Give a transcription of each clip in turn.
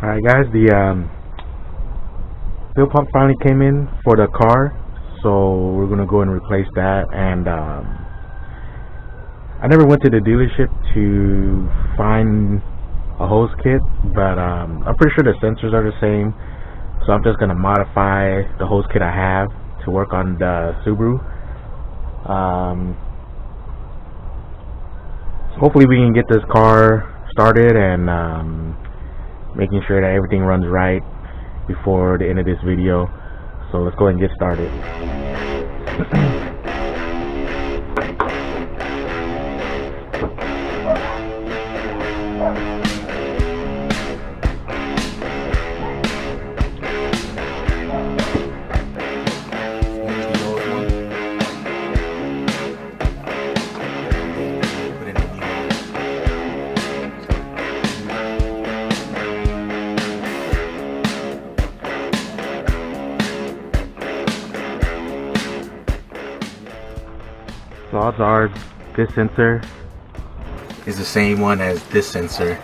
Alright guys, the fuel pump finally came in for the car, so we're gonna go and replace that. And I never went to the dealership to find a hose kit, but I'm pretty sure the sensors are the same, so I'm just gonna modify the hose kit I have to work on the Subaru. Hopefully we can get this car started and making sure that everything runs right before the end of this video. So let's go ahead and get started. So odds are this sensor is the same one as this sensor.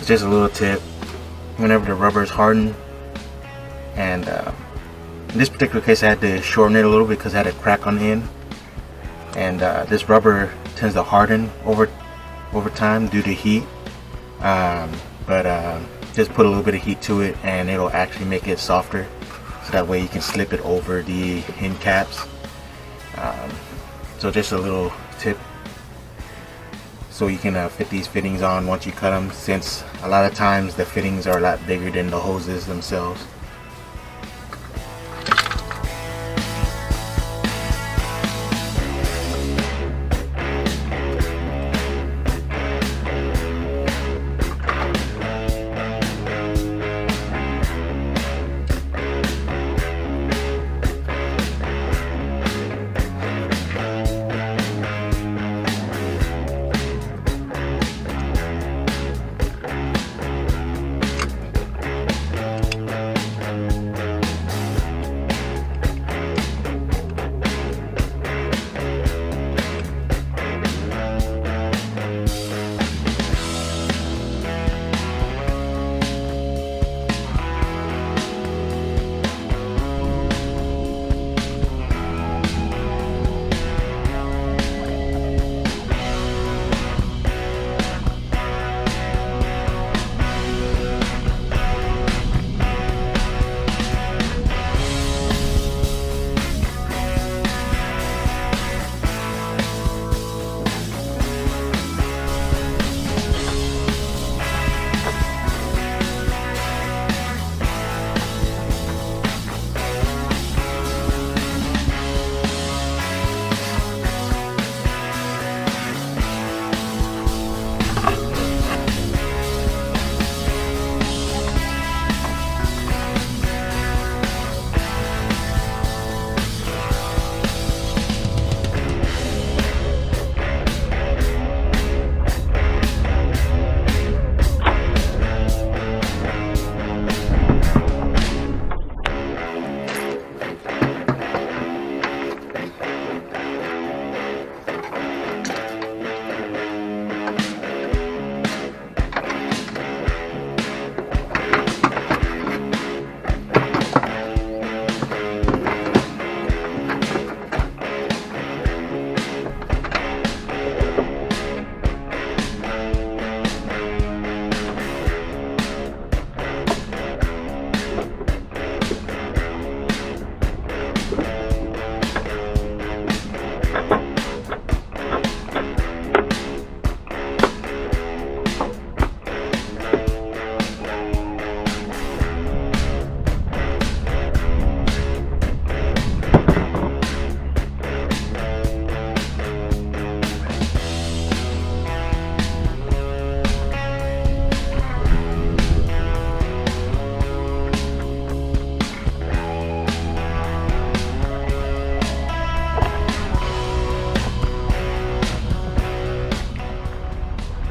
Just a little tip: whenever the rubber is hardened, and in this particular case I had to shorten it a little because it had a crack on the end, and this rubber tends to harden over time due to heat, but just put a little bit of heat to it and it'll actually make it softer, so that way you can slip it over the end caps. So just a little tip, so you can fit these fittings on once you cut them, since a lot of times the fittings are a lot bigger than the hoses themselves.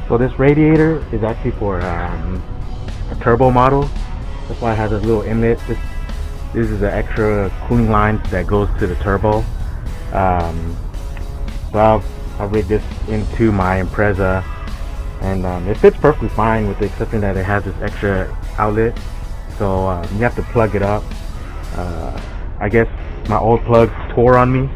So this radiator is actually for a turbo model. That's why it has this little inlet. This is an extra cooling line that goes to the turbo. So I'll rig this into my Impreza, and it fits perfectly fine, with the exception that it has this extra outlet. So you have to plug it up. I guess my old plug tore on me.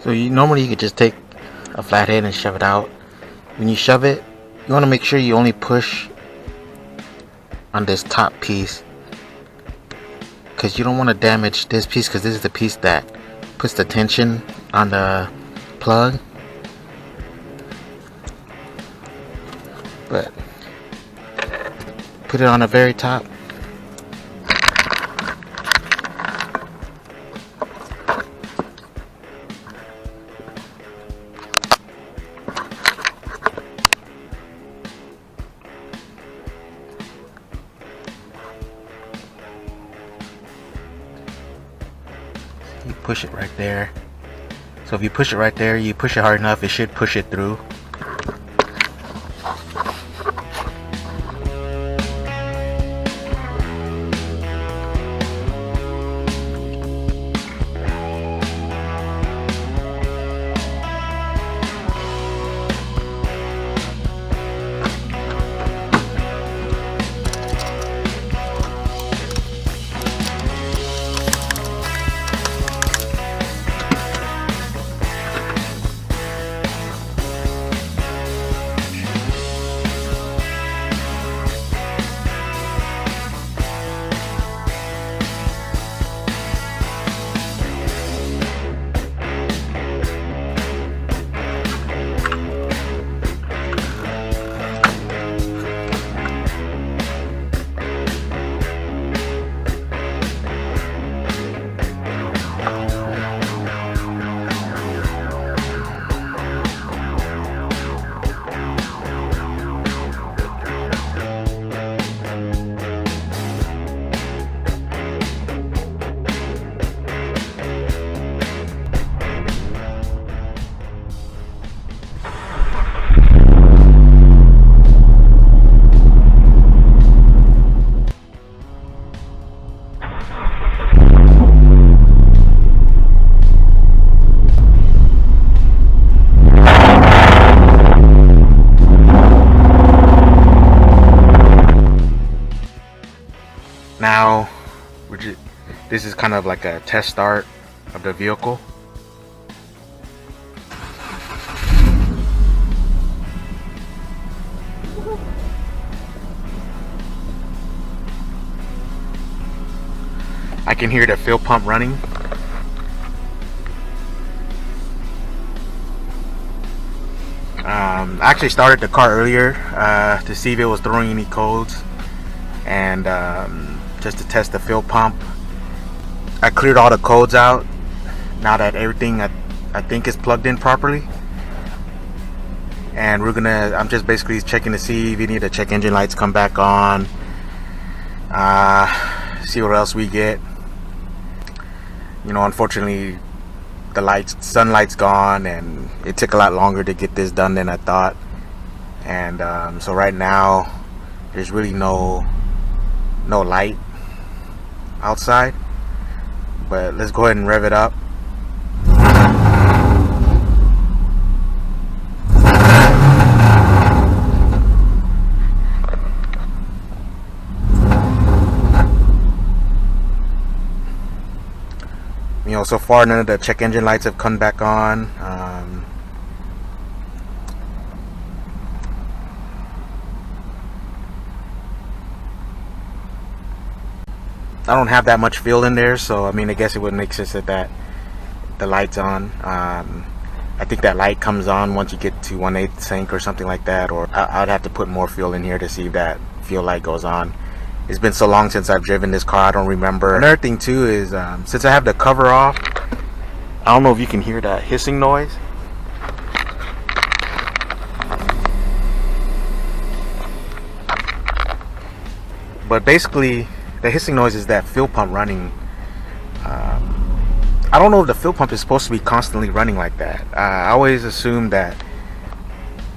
So normally you could just take a flathead and shove it out. When you shove it, you want to make sure you only push on this top piece, because you don't want to damage this piece, because this is the piece that puts the tension on the plug. But put it on the very top. You push it right there. So if you push it right there, you push it hard enough, it should push it through. Now, this is kind of like a test start of the vehicle. I can hear the fuel pump running. I actually started the car earlier to see if it was throwing any codes, and just to test the fuel pump. I cleared all the codes out now that everything I think is plugged in properly, and I'm just basically checking to see if any of the check engine lights come back on, see what else we get. You know, unfortunately the sunlight's gone, and it took a lot longer to get this done than I thought, and so right now there's really no light outside, but let's go ahead and rev it up. You know, so far none of the check engine lights have come back on. I don't have that much fuel in there, so I mean, I guess it would make sense that the light's on. I think that light comes on once you get to 1/8 sync or something like that, or I'd have to put more fuel in here to see if that fuel light goes on. It's been so long since I've driven this car, I don't remember. Another thing too is, since I have the cover off, I don't know if you can hear that hissing noise. But basically, the hissing noise is that fuel pump running. I don't know if the fuel pump is supposed to be constantly running like that. I always assumed that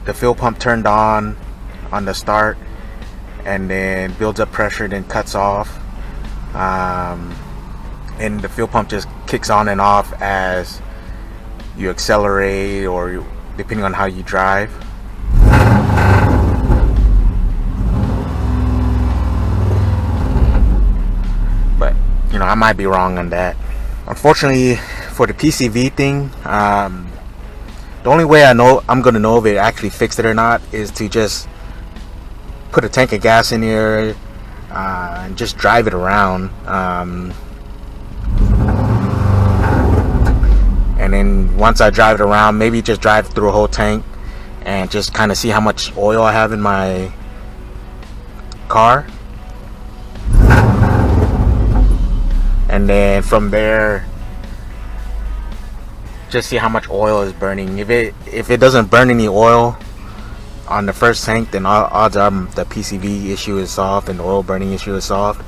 the fuel pump turned on the start and then builds up pressure, then cuts off, and the fuel pump just kicks on and off as you accelerate, or depending on how you drive. But you know, I might be wrong on that. Unfortunately for the PCV thing, the only way I'm gonna know if it actually fixed it or not is to just put a tank of gas in here and just drive it around, and then once I drive it around, maybe just drive through a whole tank and just kind of see how much oil I have in my car, and then from there just see how much oil is burning. If it doesn't burn any oil on the first tank, then odds are the PCV issue is solved and the oil burning issue is solved.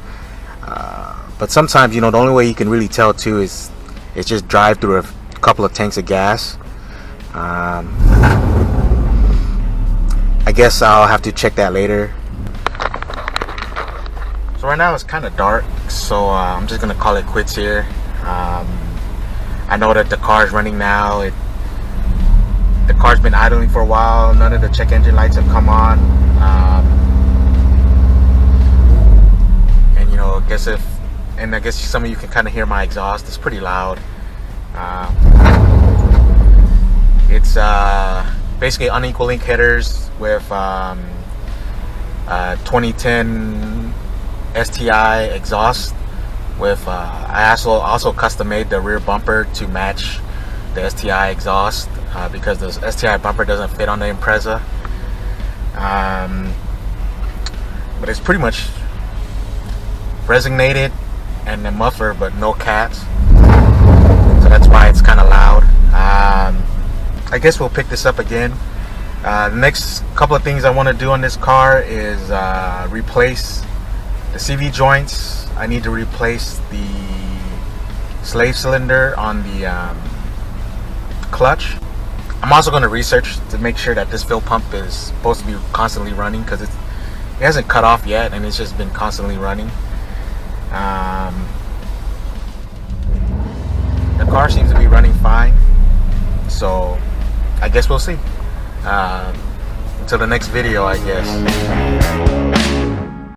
But sometimes, the only way you can really tell too is just drive through a couple of tanks of gas. I guess I'll have to check that later. So right now it's kind of dark, so I'm just gonna call it quits here. I know that the car's running now. The car's been idling for a while. None of the check engine lights have come on. And I guess some of you can kind of hear my exhaust. It's pretty loud. It's basically unequal link headers with 2010 STI exhaust. With I also custom made the rear bumper to match the STI exhaust because the STI bumper doesn't fit on the Impreza. But it's pretty much resonated and the muffler, but no cats. So that's why it's kind of loud. I guess we'll pick this up again. The next couple of things I want to do on this car is replace the CV joints. I need to replace the slave cylinder on the clutch. I'm also going to research to make sure that this fuel pump is supposed to be constantly running, because it hasn't cut off yet and it's just been constantly running. The car seems to be running fine, so I guess we'll see. Until the next video, I guess.